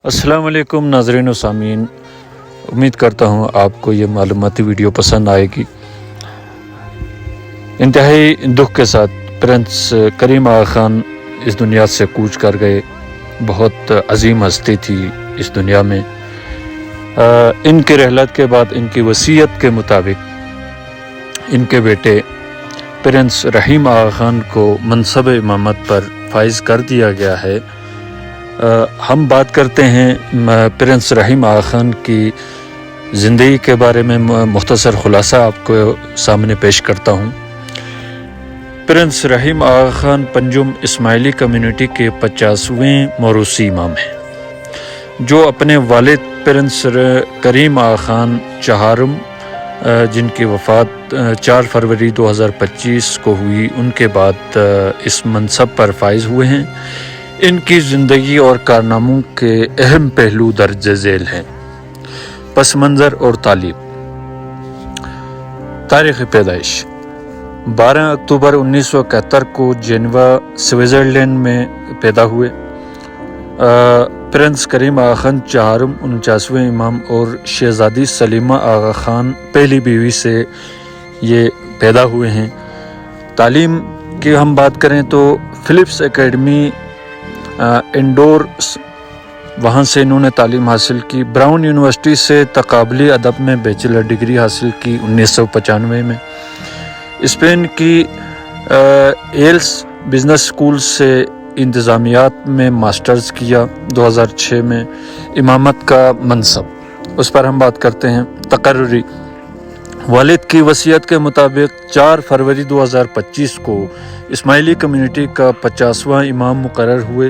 السلام علیکم ناظرین و سامعین، امید کرتا ہوں آپ کو یہ معلوماتی ویڈیو پسند آئے گی۔ انتہائی دکھ کے ساتھ پرنس کریم آغا خان اس دنیا سے کوچ کر گئے۔ بہت عظیم ہستی تھی اس دنیا میں۔ ان کی رحلت کے بعد ان کی وصیت کے مطابق ان کے بیٹے پرنس رحیم آغا خان کو منصب امامت پر فائز کر دیا گیا ہے۔ ہم بات کرتے ہیں پرنس رحیم آغا خان کی زندگی کے بارے میں، مختصر خلاصہ آپ کو سامنے پیش کرتا ہوں۔ پرنس رحیم آغا خان پنجم اسماعیلی کمیونٹی کے 50ویں موروثی امام ہیں، جو اپنے والد پرنس کریم آغا خان چہارم، جن کی وفات 4 فروری 2025 کو ہوئی، ان کے بعد اس منصب پر فائز ہوئے ہیں۔ ان کی زندگی اور کارناموں کے اہم پہلو درج ذیل ہیں: پس منظر اور تعلیم۔ تاریخ پیدائش: 12 اکتوبر 1971 کو جنیوا، سوئٹزرلینڈ میں پیدا ہوئے۔ پرنس کریم آغا خان چہارم 49ویں امام اور شہزادی سلیمہ آغا خان پہلی بیوی سے یہ پیدا ہوئے ہیں۔ تعلیم کی ہم بات کریں تو فلپس اکیڈمی انڈور، وہاں سے انہوں نے تعلیم حاصل کی۔ براؤن یونیورسٹی سے تقابلی ادب میں بیچلر ڈگری حاصل کی 1995 میں۔ اسپین کی ایلس بزنس اسکول سے انتظامیات میں ماسٹرز کیا 2006 میں۔ امامت کا منصب، اس پر ہم بات کرتے ہیں۔ تقرری: والد کی وصیت کے مطابق 4 فروری 2025 کو اسماعیلی کمیونٹی کا 50واں امام مقرر ہوئے۔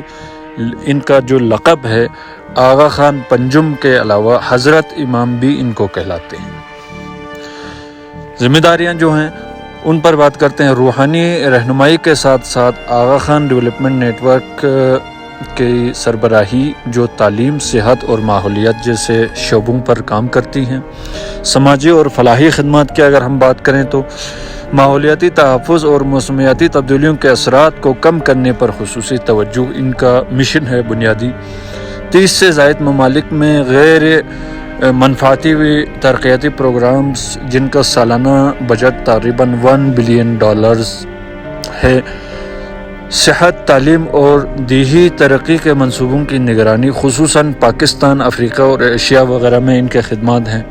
ان کا جو لقب ہے آغا خان پنجم کے علاوہ حضرت امام بھی ان کو کہلاتے ہیں۔ ذمہ داریاں جو ہیں ان پر بات کرتے ہیں۔ روحانی رہنمائی کے ساتھ ساتھ آغا خان ڈیولپمنٹ نیٹ ورک کی سربراہی، جو تعلیم، صحت اور ماحولیات جیسے شعبوں پر کام کرتی ہیں۔ سماجی اور فلاحی خدمات کی اگر ہم بات کریں تو ماحولیاتی تحفظ اور موسمیاتی تبدیلیوں کے اثرات کو کم کرنے پر خصوصی توجہ ان کا مشن ہے بنیادی۔ 30 سے زائد ممالک میں غیر منفعتی ترقیاتی پروگرامز، جن کا سالانہ بجٹ تقریباً $1 بلین ہے۔ صحت، تعلیم اور دیہی ترقی کے منصوبوں کی نگرانی، خصوصاً پاکستان، افریقہ اور ایشیا وغیرہ میں ان کے خدمات ہیں۔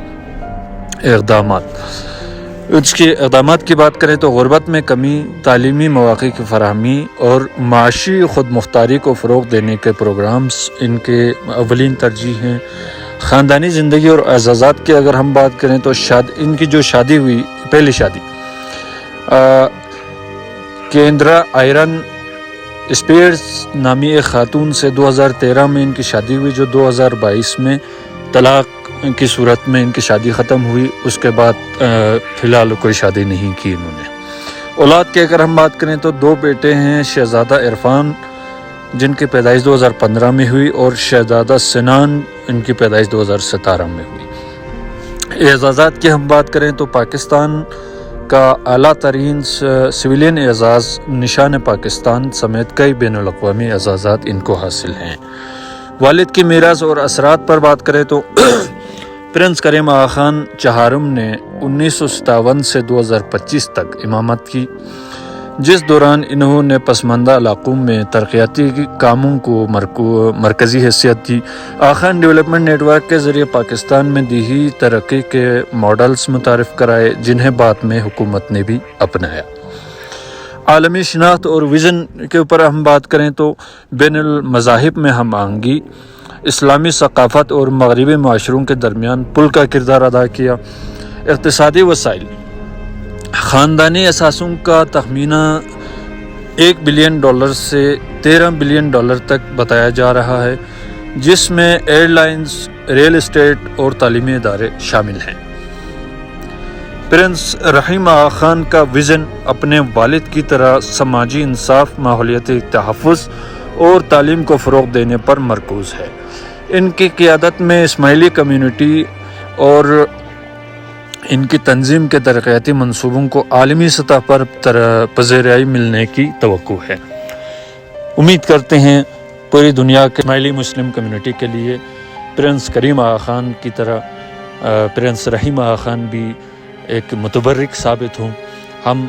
اقدامات: اس کے اقدامات کی بات کریں تو غربت میں کمی، تعلیمی مواقع کی فراہمی اور معاشی خود مختاری کو فروغ دینے کے پروگرامز ان کے اولین ترجیح ہیں۔ خاندانی زندگی اور اعزازات کی اگر ہم بات کریں تو ان کی جو شادی ہوئی، پہلی شادی کیندرا آئرن اسپیئرز نامی ایک خاتون سے 2013 میں ان کی شادی ہوئی، جو 2022 میں طلاق کی صورت میں ان کی شادی ختم ہوئی۔ اس کے بعد فی الحال کوئی شادی نہیں کی انہوں نے۔ اولاد کی اگر ہم بات کریں تو 2 بیٹے ہیں: شہزادہ عرفان، جن کی پیدائش 2015 میں ہوئی، اور شہزادہ سنان، ان کی پیدائش 2017 میں ہوئی۔ اعزازات کی ہم بات کریں تو پاکستان کا اعلیٰ ترین سویلین اعزاز نشان پاکستان سمیت کئی بین الاقوامی اعزازات ان کو حاصل ہیں۔ والد کی میراث اور اثرات پر بات کریں تو پرنس کریم آغا خان چہارم نے 1957 سے 2025 تک امامت کی، جس دوران انہوں نے پسماندہ علاقوں میں ترقیاتی کاموں کو مرکزی حیثیت دی۔ آغا خان ڈیولپمنٹ نیٹ ورک کے ذریعے پاکستان میں دیہی ترقی کے ماڈلز متعارف کرائے، جنہیں بعد میں حکومت نے بھی اپنایا۔ عالمی شناخت اور ویژن کے اوپر ہم بات کریں تو بین المذاہب میں ہم آہنگی، اسلامی ثقافت اور مغربی معاشروں کے درمیان پل کا کردار ادا کیا۔ اقتصادی وسائل: خاندانی اثاثوں کا تخمینہ $1 بلین سے $13 بلین تک بتایا جا رہا ہے، جس میں ایئر لائنز، ریل اسٹیٹ اور تعلیمی ادارے شامل ہیں۔ پرنس رحیم آغا خان کا ویژن اپنے والد کی طرح سماجی انصاف، ماحولیاتی تحفظ اور تعلیم کو فروغ دینے پر مرکوز ہے۔ ان کی قیادت میں اسماعیلی کمیونٹی اور ان کی تنظیم کے ترقیاتی منصوبوں کو عالمی سطح پر پذیرائی ملنے کی توقع ہے۔ امید کرتے ہیں پوری دنیا کے اسماعیلی مسلم کمیونٹی کے لیے پرنس کریم آغا خان کی طرح پرنس رحیم آغا خان بھی ایک متبرک ثابت ہوں. ہم